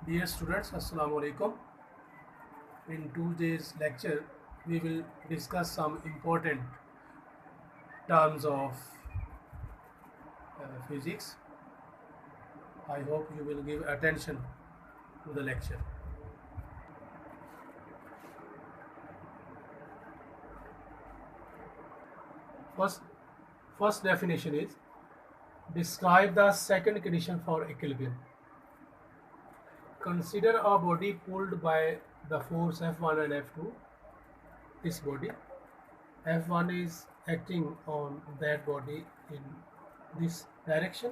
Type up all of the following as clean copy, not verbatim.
Dear students, Assalamu alaikum. In today's lecture, we will discuss some important terms of physics. I hope you will give attention to the lecture. First, first definition is describe the second condition for equilibrium. Consider a body pulled by the force F1 and F2. This body F1 is acting on that body in this direction,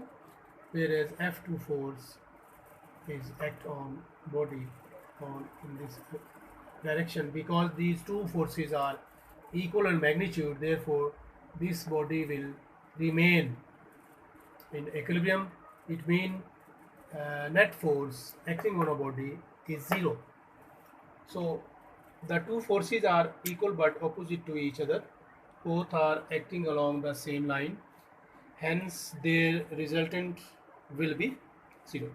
whereas F2 force is act on body on in this direction. Because these two forces are equal in magnitude, therefore this body will remain in equilibrium. It means net force acting on a body is zero. So the two forces are equal but opposite to each other. Both are acting along the same line. Hence, their resultant will be zero.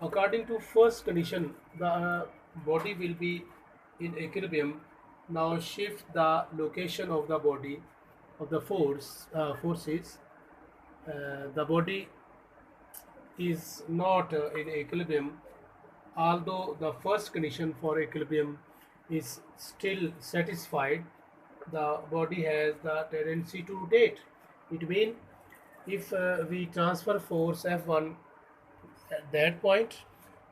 According to first condition, the body will be in equilibrium. Now shift the location of the body of the forces. The body is not in equilibrium, although the first condition for equilibrium is still satisfied. The body has the tendency to rotate. It means if we transfer force F1 at that point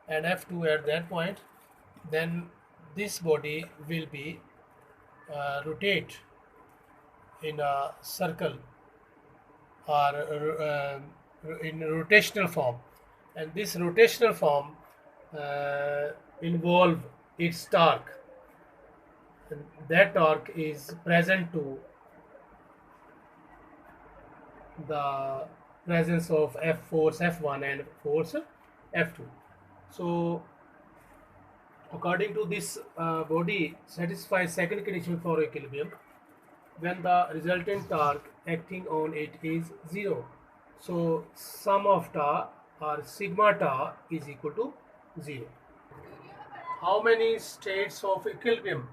and F2 at that point, then this body will be rotate in a circle or in rotational form, and this rotational form involve its torque, and that torque is present to the presence of F force F1 and force F2. So according to this, body satisfies second condition for equilibrium when the resultant torque acting on it is zero. So sum of tau or sigma tau is equal to zero. How many states of equilibrium?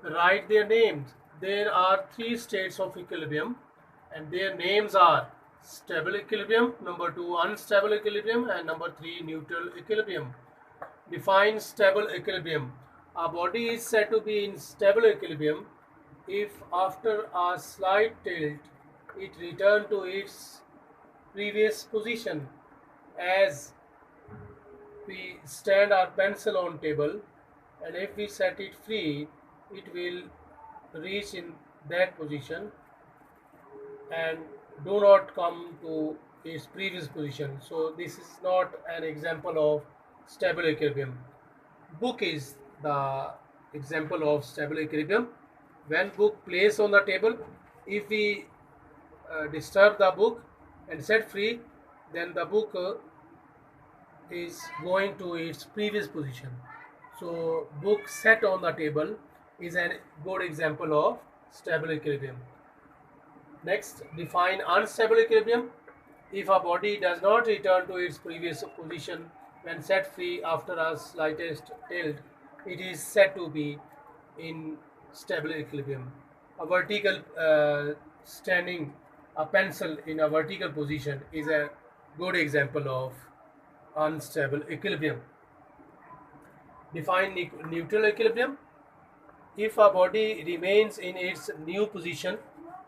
Write their names. There are three states of equilibrium, and their names are stable equilibrium, number two unstable equilibrium, and number three neutral equilibrium. Define stable equilibrium. A body is said to be in stable equilibrium if after a slight tilt it returns to its previous position. As we stand our pencil on table, and if we set it free, it will reach in that position and do not come to its previous position. So this is not an example of stable equilibrium. Book is the example of stable equilibrium. When book placed on the table, if we disturb the book and set free, then the book is going to its previous position. So book set on the table is a good example of stable equilibrium. Next, define unstable equilibrium. If a body does not return to its previous position when set free after a slightest tilt, it is said to be in stable equilibrium. A vertical standing a pencil in a vertical position is a good example of unstable equilibrium. Define neutral equilibrium. If a body remains in its new position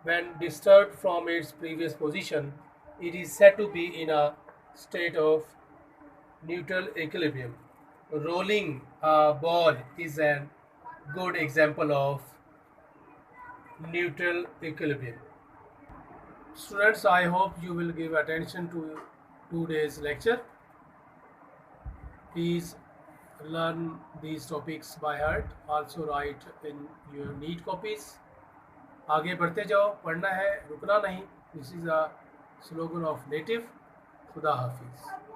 when disturbed from its previous position, it is said to be in a state of neutral equilibrium. Rolling a ball is a good example of neutral equilibrium. Students, I hope you will give attention to today's lecture. Please learn these topics by heart. Also write in your neat copies. आगे बढ़ते जाओ, पढ़ना है, रुकना नहीं. This is a slogan of native. खुदा हाफिज़.